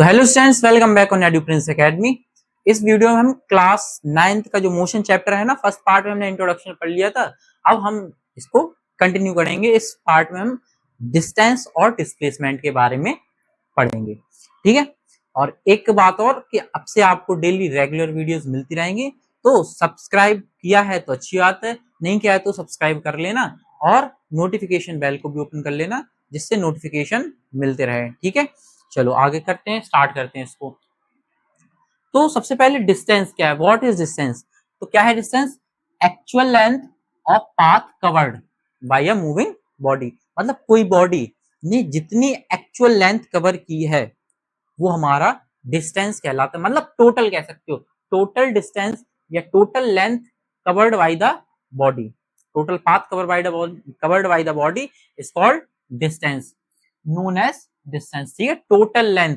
तो hello students, welcome back on edu Prince academy. इस video में हम क्लास 9th का जो मोशन चैप्टर है ना, फर्स्ट पार्ट में हमने इंट्रोडक्शन पढ़ लिया था। अब हम इसको कंटिन्यू करेंगे। इस पार्ट में हम डिस्टेंस और डिस्प्लेसमेंट के बारे में पढ़ेंगे, ठीक है। और एक बात और कि अब से आपको डेली रेगुलर वीडियोस मिलती रहेंगी, तो सब्सक्राइब किया है तो अच्छी बात है, नहीं किया है तो सब्सक्राइब कर लेना और नोटिफिकेशन बेल को भी ओपन कर लेना, जिससे नोटिफिकेशन मिलते रहे, ठीक है। चलो आगे करते हैं, स्टार्ट करते हैं इसको। तो सबसे पहले डिस्टेंस क्या है, व्हाट इज डिस्टेंस। तो क्या है distance? Actual length of path covered bye a moving body. मतलब कोई बॉडी ने जितनी एक्चुअल लेंथ कवर की है वो हमारा डिस्टेंस कहलाता है। मतलब टोटल कह सकते हो, टोटल डिस्टेंस या total length covered by the body. Total path covered by the body is called distance, known as distance, ठीक है। टोटल लेंथ,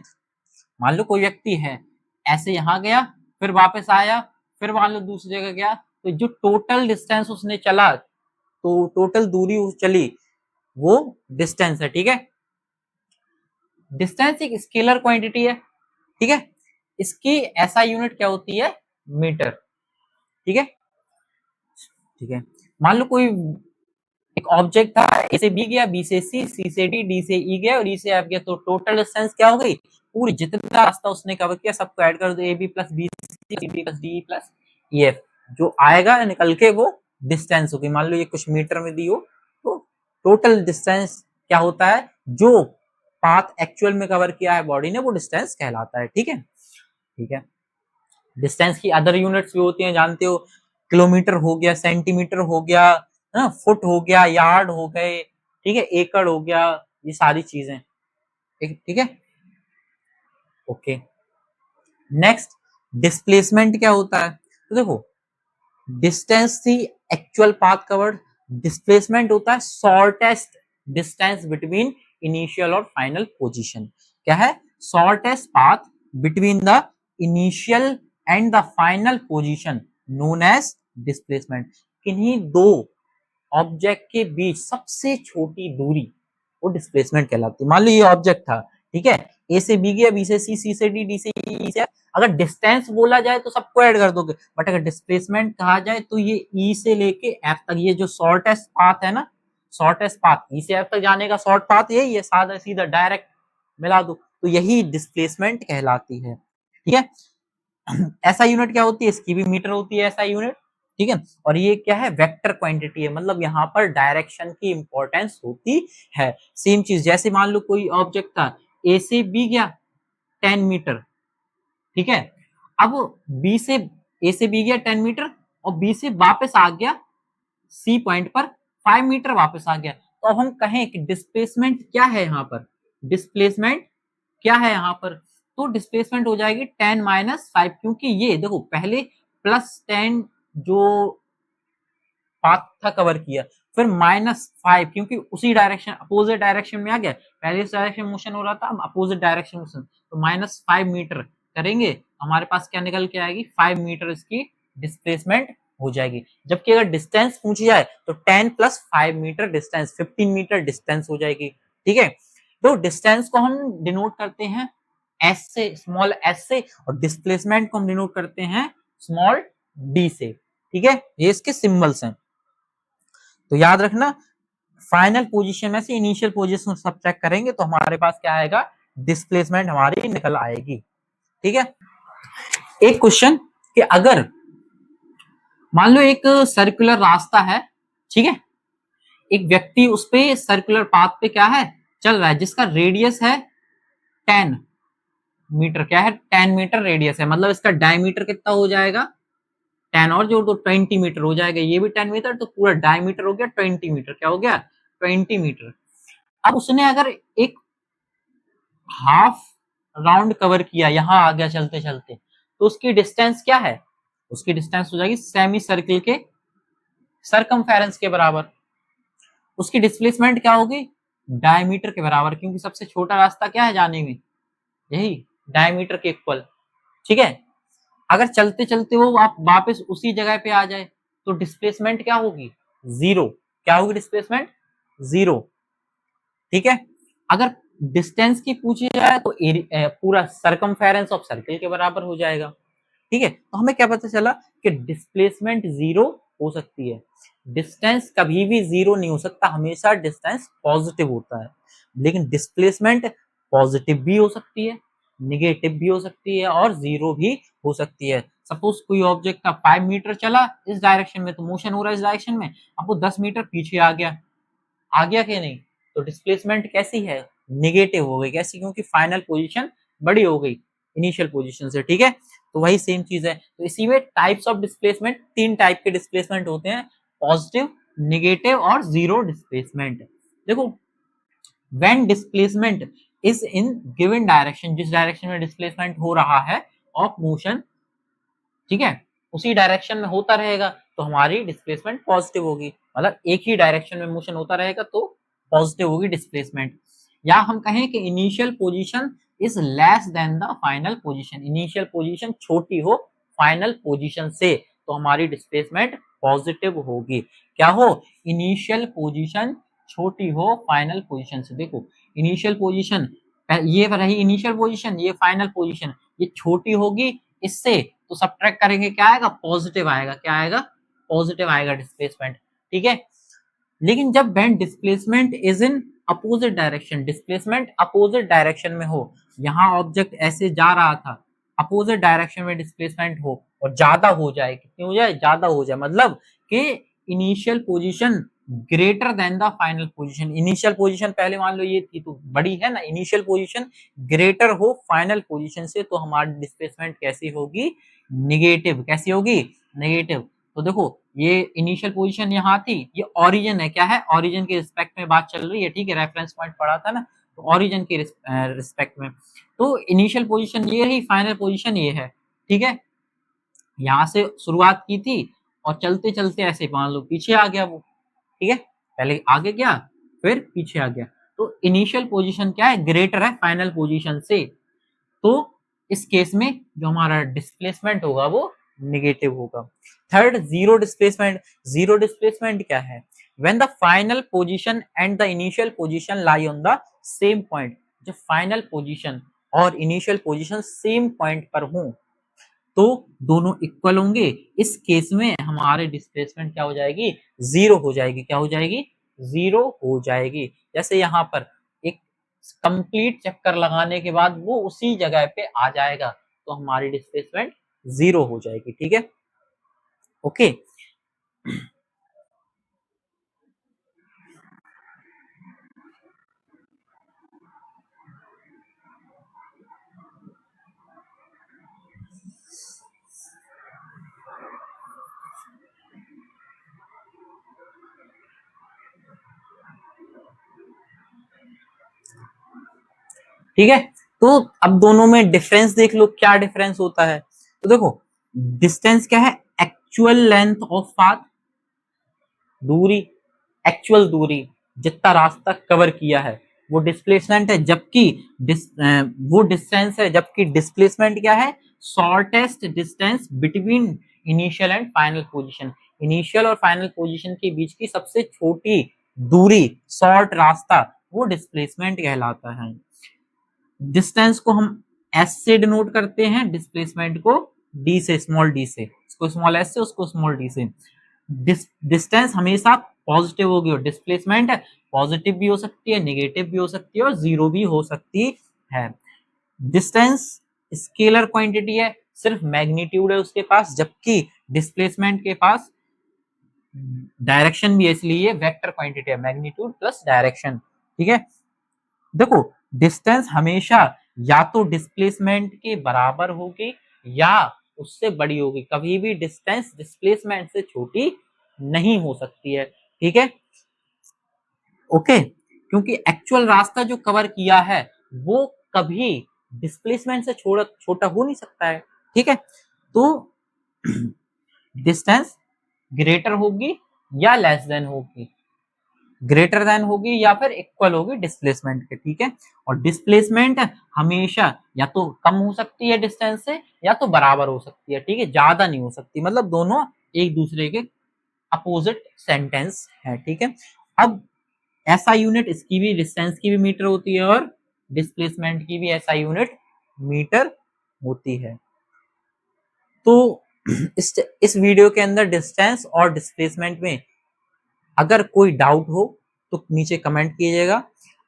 मान लो कोई व्यक्ति है, ऐसे यहां गया, फिर वापस आया, फिर मान लो दूसरी जगह गया, तो जो टोटल डिस्टेंस उसने चला, तो टोटल दूरी चली, वो डिस्टेंस है, ठीक है। डिस्टेंस एक स्केलर क्वांटिटी है, ठीक है। इसकी एसआई यूनिट क्या होती है? मीटर, ठीक है। ठीक है, मान लो कोई एक ऑब्जेक्ट था, ए से बी गया, बी से सी से डी से ई गया और ई से एफ गया, तो टोटल डिस्टेंस क्या हो गई? पूरी जितना रास्ता उसने कवर किया सबको ऐड कर दो, A B plus B C D plus D plus E F, जो आएगा निकल के वो डिस्टेंस होगी। मान लो ये कुछ मीटर में दी हो, तो टोटल डिस्टेंस क्या होता है? जो पाथ एक्चुअल में कवर किया है बॉडी ने, वो डिस्टेंस कहलाता है, ठीक है। ठीक है, डिस्टेंस की अदर यूनिट्स भी होती हैं, जानते हो, किलोमीटर हो गया, सेंटीमीटर हो गया, ना, फुट हो गया, यार्ड हो गए, ठीक है, एकड़ हो गया, ये सारी चीजें, ठीक है। ओके, नेक्स्ट डिस्प्लेसमेंट क्या होता है? तो देखो, डिस्टेंस थी एक्चुअल पाथ कवर्ड, डिस्प्लेसमेंट होता है शॉर्टेस्ट डिस्टेंस बिटवीन इनिशियल और फाइनल पोजीशन। क्या है? Shortest path between the initial and the final position, known as displacement. किन्हीं दो ऑब्जेक्ट के बीच सबसे छोटी दूरी वो डिस्प्लेसमेंट कहलाती है। मान लो ये ऑब्जेक्ट था, ठीक है, ए से बी गया, बी से सी से डी से ई से। अगर डिस्टेंस बोला जाए तो सबको ऐड कर दोगे, बट अगर डिस्प्लेसमेंट कहा जाए तो ये ई से लेके एफ तक, ये जो शॉर्टेस्ट पाथ है ना, शॉर्टेस्ट पाथ ई से एफ तक जाने का शॉर्ट पाथ यही है, सादा सीधा डायरेक्ट मिला दो, तो यही डिस्प्लेसमेंट कहलाती है, ठीक है। ऐसा यूनिट क्या होती है? इसकी भी मीटर होती है ऐसा यूनिट, ठीक है। और ये क्या है? वेक्टर क्वांटिटी है, मतलब यहाँ पर डायरेक्शन की इंपॉर्टेंस होती है। सेम चीज, जैसे मान लो कोई ऑब्जेक्ट था, ए से बी गया 10 मीटर, ठीक है। अब बी से ए से बी गया 10 मीटर और बी से वापस आ गया सी पॉइंट पर 5 मीटर वापस आ गया, तो अब हम कहें कि डिस्प्लेसमेंट क्या है यहाँ पर? डिस्प्लेसमेंट क्या है यहाँ पर? तो डिस्प्लेसमेंट हो जाएगी 10 माइनस 5, क्योंकि ये देखो पहले प्लस 10 जो पाथ था कवर किया, फिर -5 क्योंकि उसी डायरेक्शन अपोजिट डायरेक्शन में आ गया, पहले इस डायरेक्शन मोशन हो रहा था, अब अपोजिट डायरेक्शन मोशन, तो -5 मीटर करेंगे, हमारे पास क्या निकल के आएगी? 5 मीटर इसकी डिस्प्लेसमेंट हो जाएगी। जबकि अगर डिस्टेंस पूछी जाए तो 10 plus 5 metre distance, 15 metre distance हो जाएगी, ठीक है। तो डिस्टेंस को हम डिनोट करते हैं एस से, स्मॉल एस से, और डिस्प्लेसमेंट को हम डिनोट करते हैं स्मॉल डी से, ठीक है। ये इसके सिंबल्स हैं, तो याद रखना। फाइनल पोजीशन में से इनिशियल पोजीशन सब्ट्रैक्ट करेंगे तो हमारे पास क्या आएगा? डिस्प्लेसमेंट हमारी निकल आएगी, ठीक है। एक क्वेश्चन कि अगर मान लो एक सर्कुलर रास्ता है, ठीक है, एक व्यक्ति उस पे सर्कुलर पाथ पे क्या है? चल रहा है, जिसका रेडियस है 10 मीटर, क्या है? 10 मीटर रेडियस है, मतलब इसका डायमीटर कितना हो जाएगा? 10 और जोड़ दो 20 मीटर हो जाएगा, ये भी 10 मीटर, तो पूरा डायमीटर हो गया 20 मीटर, क्या हो गया? 20 मीटर। अब उसने अगर एक हाफ राउंड कवर किया, यहां आ गया चलते चलते, तो उसकी डिस्टेंस क्या है? उसकी डिस्टेंस हो जाएगी सेमी सर्किल के सरकमफेरेंस के बराबर। उसकी डिस्प्लेसमेंट क्या होगी? डायमीटर के बराबर, क्योंकि सबसे छोटा रास्ता क्या है जाने में? यही डायमीटर के इक्वल, ठीक है। अगर चलते चलते वो आप वापस उसी जगह पे आ जाए तो डिस्प्लेसमेंट क्या होगी? जीरो। क्या होगी डिस्प्लेसमेंट? जीरो, ठीक है। अगर डिस्टेंस की पूछी जाए तो पूरा सरकमफेरेंस ऑफ सर्कल के बराबर हो जाएगा। ठीक है, तो हमें क्या पता चला कि डिस्प्लेसमेंट जीरो हो सकती है, डिस्टेंस कभी भी जीरो नहीं हो सकता, हमेशा डिस्टेंस पॉजिटिव होता है, लेकिन डिस्प्लेसमेंट पॉजिटिव भी हो सकती है, निगेटिव भी हो सकती है और जीरो भी हो सकती है। सपोज कोई ऑब्जेक्ट का 5 मीटर चला इस डायरेक्शन में, तो मोशन हो रहा है इस डायरेक्शन में, अब वो 10 मीटर पीछे आ गया कि नहीं, तो डिस्प्लेसमेंट कैसी है, निगेटिव हो गई। कैसी? क्योंकि फाइनल पोजीशन बड़ी हो गई इनिशियल पोजीशन से। ठीक है, तो वही सेम चीज है। तो इसी में टाइप्स ऑफ डिस्प्लेसमेंट, 3 टाइप के डिस्प्लेसमेंट होते हैं, पॉजिटिव, निगेटिव और जीरो डिस्प्लेसमेंट। देखो, when displacement is in given direction, जिस डायरेक्शन में डिस्प्लेसमेंट हो रहा है ऑफ मोशन, ठीक है, उसी डायरेक्शन में होता रहेगा तो हमारी डिस्प्लेसमेंट पॉजिटिव होगी। मतलब एक ही डायरेक्शन में मोशन होता रहेगा तो पॉजिटिव होगी डिस्प्लेसमेंट। या हम कहें कि initial position is less than the final position, initial position छोटी हो फाइनल पोजीशन से, तो हमारी डिस्प्लेसमेंट पॉजिटिव होगी। क्या हो? इनिशियल पोजीशन छोटी हो फाइनल पोजीशन से। देखो, इनिशियल पोजीशन, ये रही इनिशियल पोजीशन, ये फाइनल पोजीशन, ये छोटी होगी इससे, तो सब्ट्रैक्ट करेंगे, क्या आएगा? पॉजिटिव आएगा। क्या आएगा? पॉजिटिव आएगा डिस्प्लेसमेंट। ठीक है, लेकिन जब when displacement is in opposite direction, displacement opposite direction में हो, यहाँ ऑब्जेक्ट ऐसे जा रहा था, अपोजिट डायरेक्शन में डिस्प्लेसमेंट हो और ज्यादा हो जाए, कितनी हो जाए? ज्यादा हो जाए, मतलब कि initial position greater than the final position. Initial position पहले मान लो ये थी तो बड़ी है ना, इनिशियल पोजीशन ग्रेटर हो फाइनल पोजीशन से, तो हमारी डिस्प्लेसमेंट कैसी होगी? निगेटिव। कैसी होगी? निगेटिव। तो देखो, ये इनिशियल पोजीशन यहाँ थी, ये ओरिजिन है। क्या है? ओरिजिन के रिस्पेक्ट में बात चल रही है। ठीक है, रेफरेंस पॉइंट पढ़ा था ना, तो ओरिजिन के रिस्पेक्ट में, तो इनिशियल पोजीशन ये रही, फाइनल पोजीशन ये है। ठीक है, यहाँ से शुरुआत की थी और चलते चलते ऐसे मान लो पीछे आ गया वो। ठीक है, पहले आगे गया फिर पीछे आ गया, तो इनिशियल पोजीशन क्या है? ग्रेटर है फाइनल पोजीशन से, तो इस केस में जो हमारा डिस्प्लेसमेंट होगा वो निगेटिव होगा। Third, zero displacement. Zero displacement क्या है? When the final position and the initial position lie on the same point, जब फाइनल पोजीशन और इनिशियल पोजीशन सेम पॉइंट पर हो तो दोनों इक्वल होंगे। इस केस में हमारे डिस्प्लेसमेंट क्या हो जाएगी? जीरो हो जाएगी। क्या हो जाएगी? जीरो हो जाएगी। जैसे यहाँ पर एक कंप्लीट चक्कर लगाने के बाद वो उसी जगह पे आ जाएगा, तो हमारी डिस्प्लेसमेंट जीरो हो जाएगी। ठीक है, ओके। ठीक है, तो अब दोनों में डिफरेंस देख लो, क्या डिफरेंस होता है। तो देखो, डिस्टेंस क्या है? एक्चुअल लेंथ ऑफ पाथ, दूरी, एक्चुअल दूरी, जितना रास्ता कवर किया है वो डिस्प्लेसमेंट है, जबकि वो डिस्टेंस है, जबकि डिस्प्लेसमेंट क्या है? Shortest distance between initial and final position, initial और फाइनल पोजीशन के बीच की सबसे छोटी दूरी, शॉर्ट रास्ता, वो डिस्प्लेसमेंट कहलाता है। डिस्टेंस को हम एस से डिनोट करते हैं, डिस्प्लेसमेंट को डी से, स्मॉल डी से, इसको स्मॉल एस से, उसको स्मॉल डी से। डिस्टेंस हमेशा पॉजिटिव होगी और डिस्प्लेसमेंट पॉजिटिव भी हो सकती है, नेगेटिव भी हो सकती है और जीरो भी हो सकती है। डिस्टेंस स्केलर क्वांटिटी है, सिर्फ मैग्नीट्यूड है उसके पास, जबकि डिस्प्लेसमेंट के पास डायरेक्शन भी है, इसलिए वेक्टर क्वांटिटी है, मैग्नीट्यूड प्लस डायरेक्शन। ठीक है, देखो, डिस्टेंस हमेशा या तो डिस्प्लेसमेंट के बराबर होगी या उससे बड़ी होगी, कभी भी डिस्टेंस डिस्प्लेसमेंट से छोटी नहीं हो सकती है। ठीक है, ओके, क्योंकि एक्चुअल रास्ता जो कवर किया है वो कभी डिस्प्लेसमेंट से छोटा हो नहीं सकता है। ठीक है, तो डिस्टेंस ग्रेटर होगी या लेस देन होगी, ग्रेटर देन होगी या फिर इक्वल होगी डिस्प्लेसमेंट के। ठीक है, और डिस्प्लेसमेंट हमेशा या तो कम हो सकती है डिस्टेंस से या तो बराबर हो सकती है। ठीक है, ज्यादा नहीं हो सकती, मतलब दोनों एक दूसरे के अपोजिट सेंटेंस है। ठीक है, अब ऐसा यूनिट, इसकी भी डिस्टेंस की भी मीटर होती है और डिस्प्लेसमेंट की भी एसआई यूनिट मीटर होती है। तो इस वीडियो के अंदर डिस्टेंस और डिस्प्लेसमेंट में अगर कोई डाउट हो तो नीचे कमेंट कीजिएगा।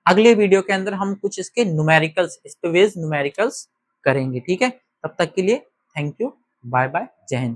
अगले वीडियो के अंदर हम कुछ इसके न्यूमेरिकल्स, इस पे बेस्ड न्यूमेरिकल्स करेंगे। ठीक है, तब तक के लिए थैंक यू, बाय बाय, जय हिंद।